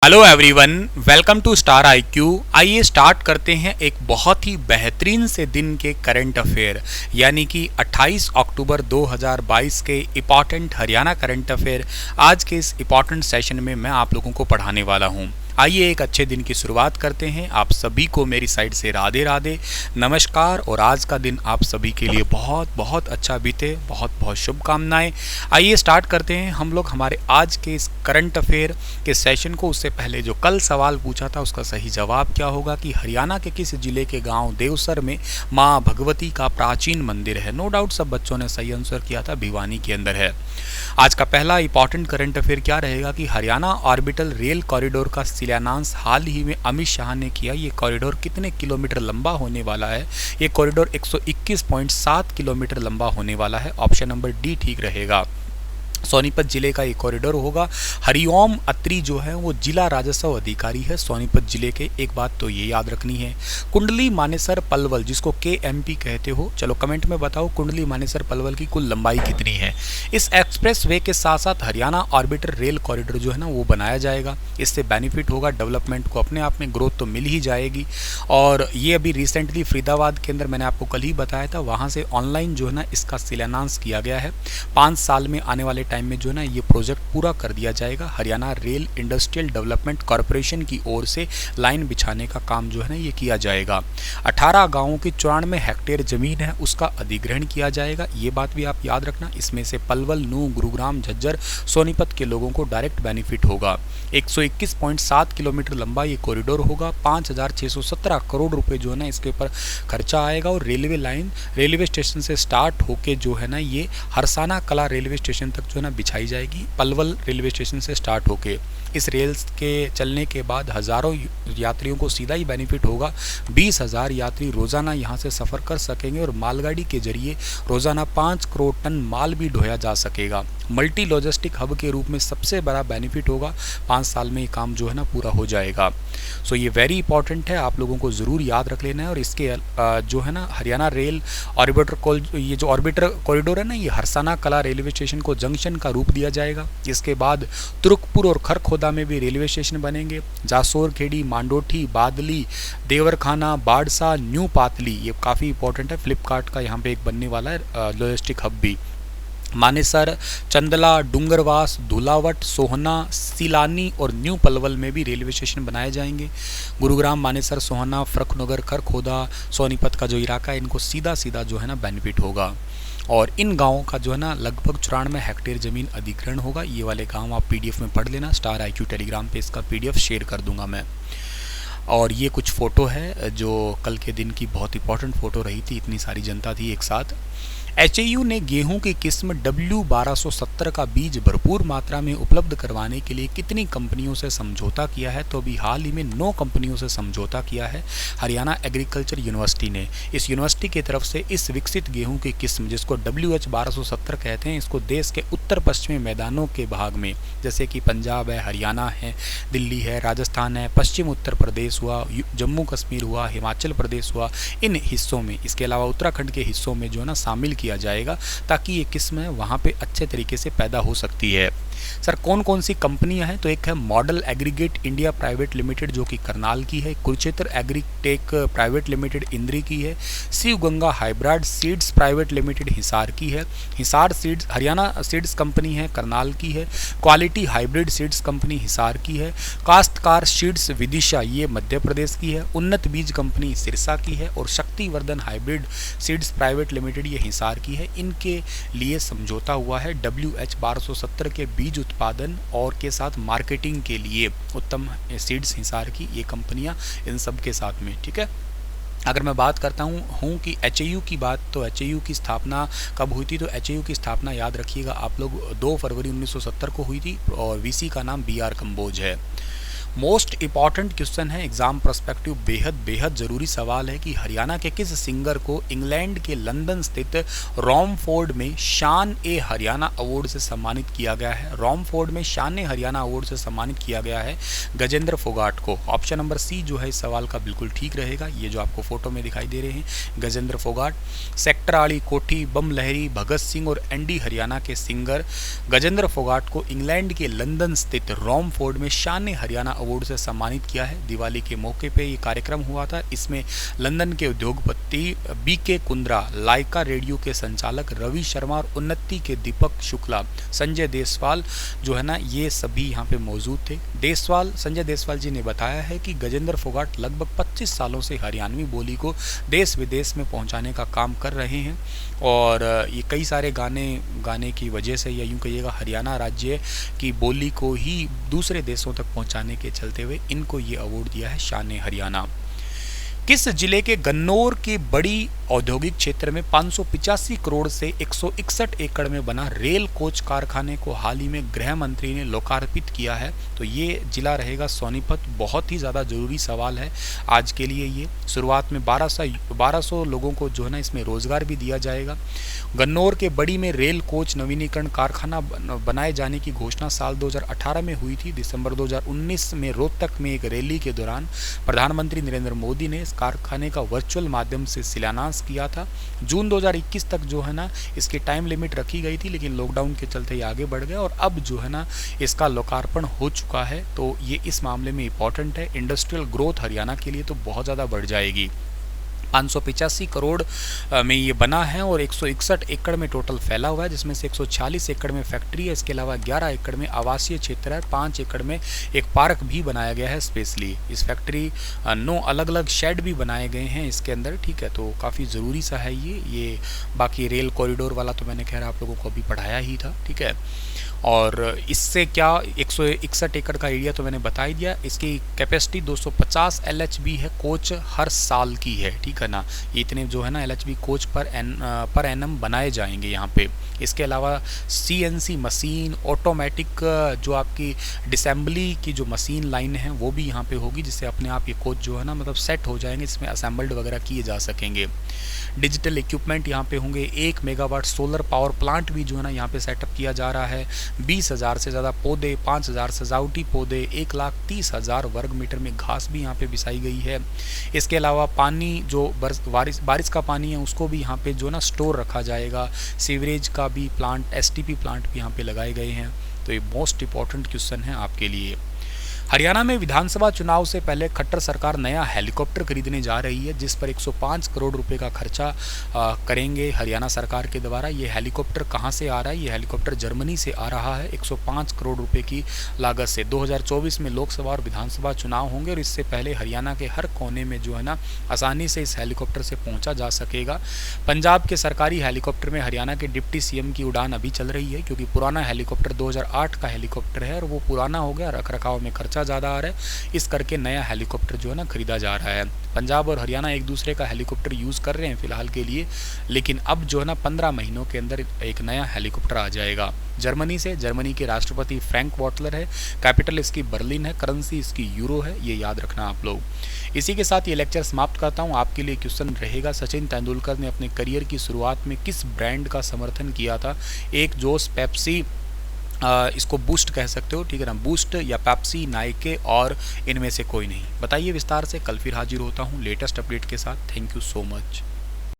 Hello everyone, welcome to Star IQ. आइए start करते हैं एक बहुत ही बेहतरीन से दिन के करंट अफेयर यानी कि 28 अक्टूबर 2022 के इम्पॉर्टेंट हरियाणा करंट अफेयर। आज के इस इम्पॉर्टेंट सेशन में मैं आप लोगों को पढ़ाने वाला हूं। आइए एक अच्छे दिन की शुरुआत करते हैं। आप सभी को मेरी साइड से राधे राधे, नमस्कार। और आज का दिन आप सभी के लिए बहुत बहुत अच्छा बीते, बहुत बहुत शुभकामनाएं। आइए स्टार्ट करते हैं हम लोग हमारे आज के इस करंट अफेयर के सेशन को। उससे पहले जो कल सवाल पूछा था उसका सही जवाब क्या होगा कि हरियाणा के किस जिले के गांव देवसर में माँ भगवती का प्राचीन मंदिर है। नो डाउट सब बच्चों ने सही आंसर किया था, भिवानी के अंदर है। आज का पहला इंपॉर्टेंट करंट अफेयर क्या रहेगा कि हरियाणा ऑर्बिटल रेल कॉरिडोर का शिलान्यास हाल ही में अमित शाह ने किया। ये कॉरिडोर कितने किलोमीटर लंबा होने वाला है? ये कॉरिडोर 121.7 किलोमीटर लंबा होने वाला है। ऑप्शन नंबर डी ठीक रहेगा। सोनीपत जिले का एक कॉरिडोर होगा। हरिओम अत्री जो है वो जिला राजस्व अधिकारी है सोनीपत जिले के। एक बात तो ये याद रखनी है। कुंडली मानेसर पलवल जिसको KMP कहते हो, चलो कमेंट में बताओ कुंडली मानेसर पलवल की कुल लंबाई कितनी है। इस एक्सप्रेस वे के साथ साथ हरियाणा ऑर्बिटर रेल कॉरिडोर जो है ना वो बनाया जाएगा। इससे बेनिफिट होगा डेवलपमेंट को, अपने आप में ग्रोथ तो मिल ही जाएगी। और ये अभी रिसेंटली फरीदाबाद के अंदर मैंने आपको कल ही बताया था, वहाँ से ऑनलाइन जो है ना इसका शिलान्यास किया गया है। 5 साल में आने वाले टाइम में जो है ना ये प्रोजेक्ट पूरा कर दिया जाएगा। Haryana rail industrial development corporation की ओर से लाइन बिछाने का काम जो है ना ये किया जाएगा। 18 गांवों की 94 हेक्टेयर जमीन है उसका अधिग्रहण किया जाएगा। ये बात भी आप याद रखना। इसमें से पलवल, नूंह, गुरुग्राम, झज्जर, सोनीपत के लोगों को डायरेक्ट बेनिफिट होगा। 121.7 किलोमीटर लंबा ये कॉरिडोर होगा। 5,617 करोड़ रुपए जो है ना इसके ऊपर खर्चा आएगा। और रेलवे लाइन रेलवे स्टेशन से स्टार्ट होके जो है ना ये हरसाना कला रेलवे स्टेशन तक जो है ना बिछाई जाएगी। पलवल रेलवे स्टेशन से स्टार्ट होके इस रेल के चलने के बाद हज़ारों यात्रियों को सीधा ही बेनिफिट होगा। 20,000 यात्री रोज़ाना यहाँ से सफ़र कर सकेंगे और मालगाड़ी के जरिए रोज़ाना 5 करोड़ टन माल भी ढोया जा सकेगा। मल्टी लॉजिस्टिक हब के रूप में सबसे बड़ा बेनिफिट होगा। 5 साल में ये काम जो है ना पूरा हो जाएगा। सो ये वेरी इंपॉर्टेंट है, आप लोगों को ज़रूर याद रख लेना है। और इसके जो है ना हरियाणा रेल ऑर्बिटर ये जो ऑर्बिटर कॉरिडोर है ना ये हरसाना कला रेलवे स्टेशन को जंक्शन का रूप दिया जाएगा। इसके बाद तुर्कपुर और खरखोदा में भी रेलवे स्टेशन बनेंगे। जासोर खेड़ी, मांडोठी, बादली, देवरखाना, बाड़सा, न्यू पातली ये काफ़ी इंपॉर्टेंट है। फ्लिपकार्ट का यहाँ पे एक बनने वाला है लॉजिस्टिक हब भी। मानेसर, चंदला, डूंगरवास, धुलावट, सोहना, सिलानी और न्यू पलवल में भी रेलवे स्टेशन बनाए जाएंगे। गुरुग्राम, मानेसर, सोहना, फरखनगर, खरखोदा, सोनीपत का जो इलाका है इनको सीधा सीधा जो है ना बेनिफिट होगा। और इन गाँवों का जो है ना लगभग 94 हेक्टेयर ज़मीन अधिग्रहण होगा। ये वाले गाँव आप PDF में पढ़ लेना। स्टार IQ टेलीग्राम पे इसका PDF शेयर कर दूंगा मैं। और ये कुछ फ़ोटो है जो कल के दिन की बहुत इंपॉर्टेंट फ़ोटो रही थी, इतनी सारी जनता थी एक साथ। HAU ने गेहूं की किस्म W1270 का बीज भरपूर मात्रा में उपलब्ध करवाने के लिए कितनी कंपनियों से समझौता किया है? तो अभी हाल ही में 9 कंपनियों से समझौता किया है हरियाणा एग्रीकल्चर यूनिवर्सिटी ने। इस यूनिवर्सिटी की तरफ से इस विकसित गेहूं की किस्म जिसको WH1270 कहते हैं, इसको देश के उत्तर पश्चिमी मैदानों के भाग में जैसे कि पंजाब है, हरियाणा है, दिल्ली है, राजस्थान है, पश्चिम उत्तर प्रदेश हुआ, जम्मू कश्मीर हुआ, हिमाचल प्रदेश हुआ, इन हिस्सों में, इसके अलावा उत्तराखंड के हिस्सों में जो है ना शामिल किया जाएगा ताकि ये किस्म है वहाँ पे अच्छे तरीके से पैदा हो सकती है। सर कौन कौन सी कंपनियां हैं? तो एक है model aggregate India private limited जो कि करनाल की है, Kurukshetra agritech private limited Indri की है, Shiv Ganga hybrid seeds private limited Hisar की है, Hisar seeds Haryana seeds company है करनाल की है, quality hybrid seeds company Hisar की है, काश्तकार सीड्स विदिशा ये मध्य प्रदेश की है, उन्नत बीज कंपनी सिरसा की है और शक्तिवर्धन हाइब्रिड सीड्स प्राइवेट लिमिटेड ये हिसार की है। इनके लिए समझौता हुआ है WH1270 के बीज उत्पादन और के साथ मार्केटिंग के लिए। उत्तम सीड्स हिसार की ये कंपनियां इन सब के साथ में, ठीक है। अगर मैं बात करता हूँ कि HAU की बात, तो HAU की स्थापना कब हुई थी? तो HAU की स्थापना याद रखिएगा आप लोग 2 फरवरी 1970 को हुई थी और VC का नाम BR कंबोज है। मोस्ट इंपॉर्टेंट क्वेश्चन है एग्जाम पर्सपेक्टिव, बेहद बेहद ज़रूरी सवाल है कि हरियाणा के किस सिंगर को इंग्लैंड के लंदन स्थित रॉमफोर्ड में शान ए हरियाणा अवार्ड से सम्मानित किया गया है? रॉमफोर्ड में शान ए हरियाणा अवार्ड से सम्मानित किया गया है गजेंद्र फोगाट को। ऑप्शन नंबर सी जो है इस सवाल का बिल्कुल ठीक रहेगा। ये जो आपको फोटो में दिखाई दे रहे हैं गजेंद्र फोगाट। सेक्टर आली कोठी, बम लहरी, भगत सिंह और एंडी हरियाणा के सिंगर गजेंद्र फोगाट को इंग्लैंड के लंदन स्थित रॉमफोर्ड में शान ए हरियाणा अवार्ड से सम्मानित किया है। दिवाली के मौके पे ये कार्यक्रम हुआ था। इसमें लंदन के उद्योगपति बीके कुंद्रा, लाइका रेडियो के संचालक रवि शर्मा और उन्नति के दीपक शुक्ला, संजय देसवाल जो है ना, ये सभी यहाँ पे मौजूद थे। संजय देसवाल जी ने बताया है कि गजेंद्र फोगाट लगभग 25 सालों से हरियाणवी बोली को देश विदेश में पहुंचाने का काम कर रहे हैं और ये कई सारे गाने की वजह से, या यूँ कहिएगा हरियाणा राज्य की बोली को ही दूसरे देशों तक पहुंचाने के चलते हुए इनको ये अवार्ड दिया है शान हरियाणा। किस जिले के गन्नौर के बड़ी औद्योगिक क्षेत्र में 585 करोड़ से 161 एकड़ में बना रेल कोच कारखाने को हाल ही में गृह मंत्री ने लोकार्पित किया है? तो ये जिला रहेगा सोनीपत। बहुत ही ज़्यादा ज़रूरी सवाल है आज के लिए ये। शुरुआत में 1200 लोगों को जो है ना इसमें रोज़गार भी दिया जाएगा। गन्नौर के बड़ी में रेल कोच नवीनीकरण कारखाना बनाए जाने की घोषणा साल 2018 में हुई थी। दिसंबर 2019 में रोहतक में एक रैली के दौरान प्रधानमंत्री नरेंद्र मोदी ने इस कारखाने का वर्चुअल माध्यम से शिलान्यास किया था। जून 2021 तक जो है ना इसकी टाइम लिमिट रखी गई थी, लेकिन लॉकडाउन के चलते ये आगे बढ़ गया और अब जो है ना इसका लोकार्पण हो चुका है। तो ये इस मामले में इम्पॉर्टेंट है। इंडस्ट्रियल ग्रोथ हरियाणा के लिए तो बहुत ज़्यादा बढ़ जाएगी। 585 करोड़ में ये बना है और 161 एकड़ में टोटल फैला हुआ है, जिसमें से 146 एकड़ में फैक्ट्री है। इसके अलावा 11 एकड़ में आवासीय क्षेत्र है, 5 एकड़ में एक पार्क भी बनाया गया है स्पेशली। इस फैक्ट्री 9 अलग अलग शेड भी बनाए गए हैं इसके अंदर, ठीक है। तो काफ़ी ज़रूरी सा है ये। बाकी रेल कॉरिडोर वाला तो मैंने खैर आप लोगों को अभी पढ़ाया ही था, ठीक है। और इससे क्या 161 एकड़ का एरिया तो मैंने बता ही दिया। इसकी कैपेसिटी 250 LHB है, कोच हर साल की है, ठीक है ना। ये इतने जो है ना LHB कोच पर एनम बनाए जाएंगे यहाँ पे। इसके अलावा CNC मशीन, ऑटोमेटिक जो आपकी डिसेंबली की जो मशीन लाइन है वो भी यहाँ पे होगी, जिससे अपने आप ये कोच जो है ना मतलब सेट हो जाएंगे, इसमें असेंबल्ड वगैरह किए जा सकेंगे। डिजिटल इक्विपमेंट यहाँ पे होंगे। 1 मेगावाट सोलर पावर प्लांट भी जो है ना यहाँ पे सेटअप किया जा रहा है। 20,000 से ज़्यादा पौधे, 5,000 सजावटी पौधे, 1,30,000 वर्ग मीटर में घास भी यहाँ पे बिछाई गई है। इसके अलावा पानी जो बारिश का पानी है उसको भी यहाँ पे जो ना स्टोर रखा जाएगा। सीवरेज का भी प्लांट, STP प्लांट भी यहाँ पे लगाए गए हैं। तो ये मोस्ट इम्पॉर्टेंट क्वेश्चन है आपके लिए। हरियाणा में विधानसभा चुनाव से पहले खट्टर सरकार नया हेलीकॉप्टर खरीदने जा रही है, जिस पर 105 करोड़ रुपए का खर्चा करेंगे हरियाणा सरकार के द्वारा। ये हेलीकॉप्टर कहां से आ रहा है? ये हेलीकॉप्टर जर्मनी से आ रहा है। 105 करोड़ रुपए की लागत से 2024 में लोकसभा और विधानसभा चुनाव होंगे और इससे पहले हरियाणा के हर कोने में जो है ना आसानी से इस हेलीकॉप्टर से पहुँचा जा सकेगा। पंजाब के सरकारी हेलीकॉप्टर में हरियाणा के डिप्टी CM की उड़ान अभी चल रही है, क्योंकि पुराना हेलीकॉप्टर 2008 का हेलीकॉप्टर है और वो पुराना हो गया, रख रखाव में खर्चा ज़्यादा आ रहा है, इस करके नया हेलीकॉप्टर जो है ना खरीदा जा रहा है। पंजाब और हरियाणा एक दूसरे का हेलीकॉप्टर यूज़ कर रहे हैं फिलहाल के लिए, लेकिन अब जो है ना 15 महीनों के अंदर एक नया हेलीकॉप्टर आ जाएगा जर्मनी से। जर्मनी के राष्ट्रपति फ्रैंक वॉटलर है, कैपिटल इसकी बर्लिन है, करेंसी इसकी यूरो है, ये याद रखना आप लोग। इसी के साथ ये लेक्चर समाप्त करता हूँ। आपके लिए क्वेश्चन रहेगा, सचिन तेंदुलकर ने अपने करियर की शुरुआत में किस ब्रांड का समर्थन किया था? एक जोश, पेप्सी, इसको बूस्ट कह सकते हो, ठीक है ना, बूस्ट या पेप्सी, नाइके, और इनमें से कोई नहीं। बताइए विस्तार से। कल फिर हाजिर होता हूँ लेटेस्ट अपडेट के साथ। Thank you so much.